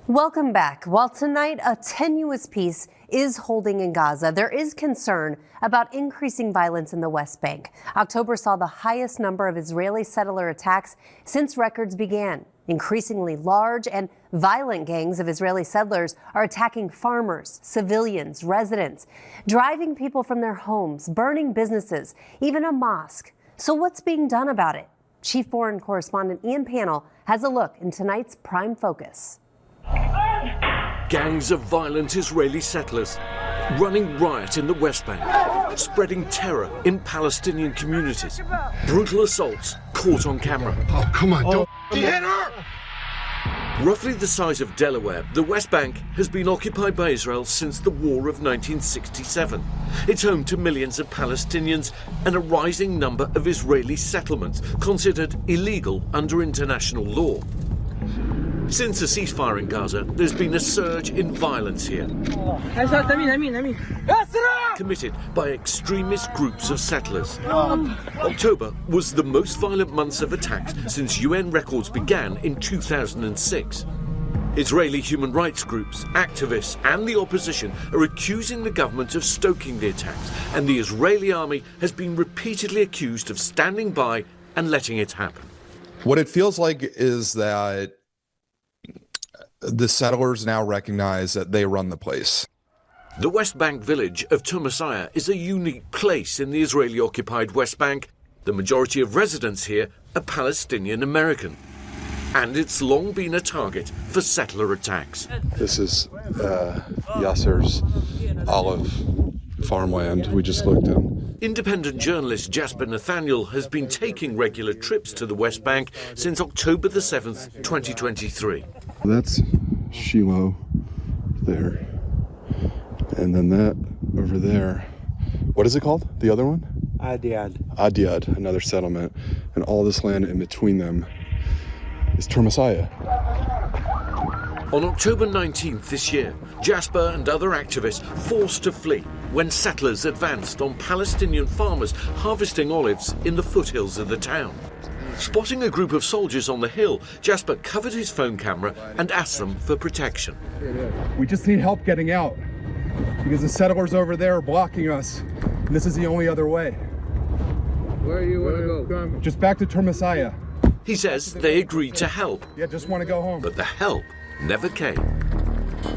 Welcome back. While tonight a tenuous peace is holding in Gaza, there is concern about increasing violence in the West Bank. October saw the highest number of Israeli settler attacks since records began. Increasingly large and violent gangs of Israeli settlers are attacking farmers, civilians, residents, driving people from their homes, burning businesses, even a mosque. So what's being done about it? Chief Foreign Correspondent Ian Pannell has a look in tonight's Prime Focus. Gangs of violent Israeli settlers running riot in the West Bank, spreading terror in Palestinian communities. Brutal assaults caught on camera. Oh, come on, don't hit her! Roughly the size of Delaware, the West Bank has been occupied by Israel since the War of 1967. It's home to millions of Palestinians and a rising number of Israeli settlements considered illegal under international law. Since the ceasefire in Gaza, there's been a surge in violence here, committed by extremist groups of settlers. October was the most violent month of attacks since UN records began in 2006. Israeli human rights groups, activists and the opposition are accusing the government of stoking the attacks, and the Israeli army has been repeatedly accused of standing by and letting it happen. What it feels like is that the settlers now recognize that they run the place. The West Bank village of Tumasaya is a unique place in the Israeli-occupied West Bank. The majority of residents here are Palestinian American, and it's long been a target for settler attacks. This is Yasser's olive farmland we just looked in. Independent journalist Jasper Nathaniel has been taking regular trips to the West Bank since October the 7th, 2023. That's Shiloh there. And then that over there. What is it called? The other one? Adiad. Adiad, another settlement. And all this land in between them is Termasaya. On October 19th this year, Jasper and other activists forced to flee when settlers advanced on Palestinian farmers harvesting olives in the foothills of the town. Spotting a group of soldiers on the hill, Jasper covered his phone camera and asked them for protection. We just need help getting out because the settlers over there are blocking us, and this is the only other way. Where do you want to go? Just back to Termasaya. He says they agreed to help, Yeah, just want to go home. but the help never came.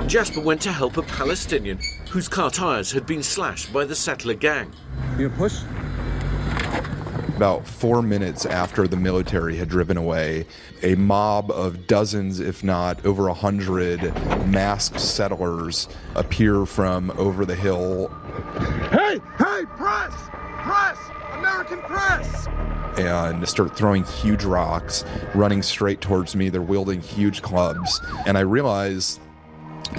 Jasper went to help a Palestinian whose car tires had been slashed by the settler gang. You gonna push? About 4 minutes after the military had driven away, a mob of dozens, if not over 100 masked settlers appear from over the hill. Hey, press! Press! American press! And start throwing huge rocks, running straight towards me. They're wielding huge clubs. And I realize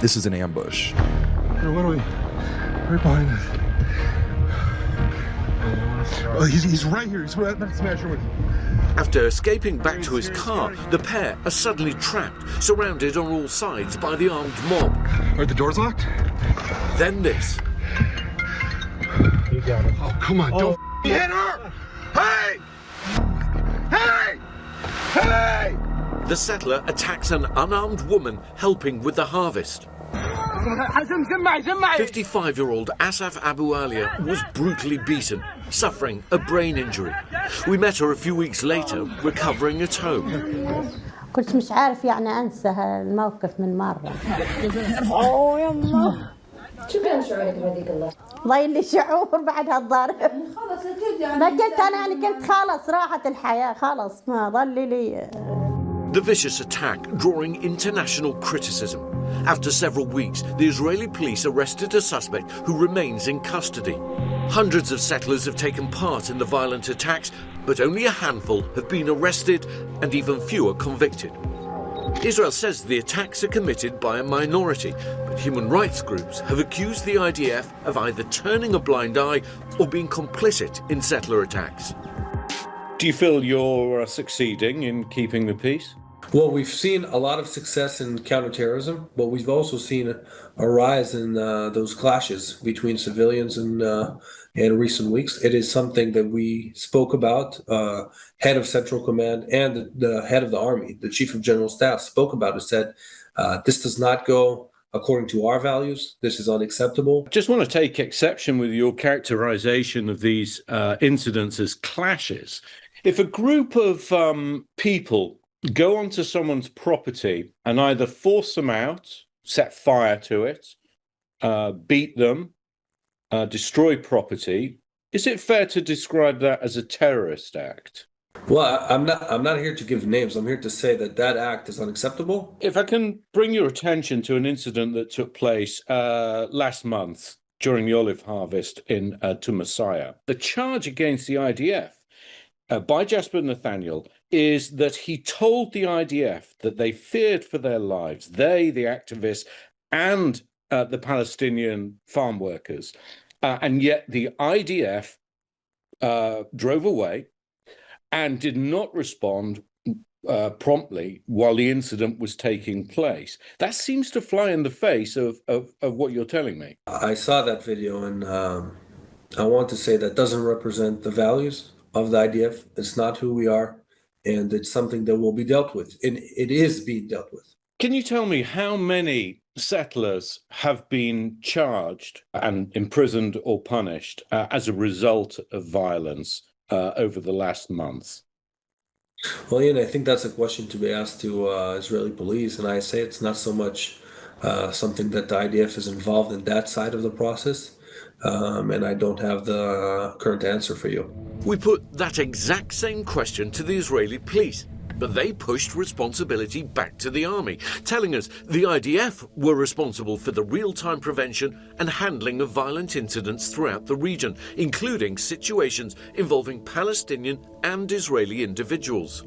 this is an ambush. They're literally right behind us. Oh, he's right here. He's right about to smash her with you. After escaping back to his car, the pair are suddenly trapped, surrounded on all sides by the armed mob. Are the doors locked? Then this. You got it. Oh, come on, don't hit her! Hey! Hey! Hey! The settler attacks an unarmed woman helping with the harvest. 55-year-old Asaf Abu Alia was brutally beaten, suffering a brain injury. We met her a few weeks later, recovering at home. كنت مش عارف يعني أنسى هالموقف من مرة. أوه يلا. شو كان شعورك بهذيك اللحظة؟ ضايل لي شعور بعد هالضرب. خلص أكيد يعني. ما كنت أنا يعني كنت خلص راحت الحياة خلص ما ضل لي. The vicious attack drawing international criticism. After several weeks, the Israeli police arrested a suspect who remains in custody. Hundreds of settlers have taken part in the violent attacks, but only a handful have been arrested and even fewer convicted. Israel says the attacks are committed by a minority, but human rights groups have accused the IDF of either turning a blind eye or being complicit in settler attacks. Do you feel you're succeeding in keeping the peace? Well, we've seen a lot of success in counterterrorism, but we've also seen a rise in those clashes between civilians in recent weeks. It is something that we spoke about. Head of Central Command and the head of the Army, the Chief of General Staff, spoke about it, said This does not go according to our values. This is unacceptable. I just want to take exception with your characterization of these incidents as clashes. If a group of people go onto someone's property and either force them out, set fire to it, beat them, destroy property, is it fair to describe that as a terrorist act? Well, I'm not here to give names. I'm here to say that that act is unacceptable. If I can bring your attention to an incident that took place last month during the olive harvest in Tumasaya. The charge against the IDF by Jasper Nathaniel is that he told the IDF that they feared for their lives, they, the activists, and the Palestinian farm workers. And yet the IDF drove away and did not respond promptly while the incident was taking place. That seems to fly in the face of what you're telling me. I saw that video, and I want to say that doesn't represent the values of the IDF. It's not who we are, and it's something that will be dealt with, and it is being dealt with. Can you tell me how many settlers have been charged and imprisoned or punished as a result of violence over the last month? Well, Ian, I think that's a question to be asked to Israeli police, and I say it's not so much something that the IDF is involved in that side of the process, and I don't have the current answer for you. We put that exact same question to the Israeli police, but they pushed responsibility back to the army, telling us the IDF were responsible for the real-time prevention and handling of violent incidents throughout the region, including situations involving Palestinian and Israeli individuals.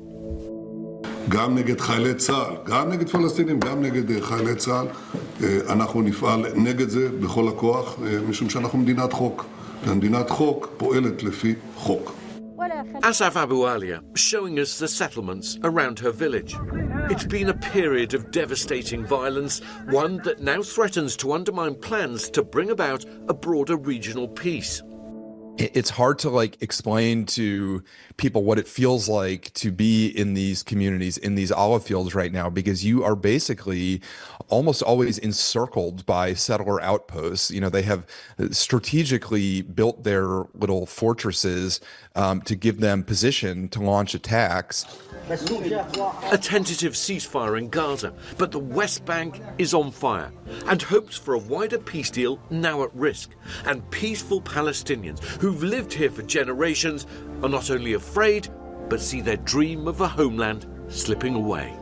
גם נגד חיילי צה"ל, גם נגד פלסטינים, גם נגד חיילי צה"ל. אנחנו נפעל נגד זה בכל הכוח, משום שאנחנו מדינת חוק. ומדינת חוק פועלת לפי חוק. Asaf Abu Alia showing us the settlements around her village. It's been a period of devastating violence, one that now threatens to undermine plans to bring about a broader regional peace. It's hard to explain to people what it feels like to be in these communities, in these olive fields right now, because you are basically almost always encircled by settler outposts. You know, they have strategically built their little fortresses to give them position to launch attacks. A tentative ceasefire in Gaza, but the West Bank is on fire, and hopes for a wider peace deal now at risk. And peaceful Palestinians who've lived here for generations are not only afraid, but see their dream of a homeland slipping away.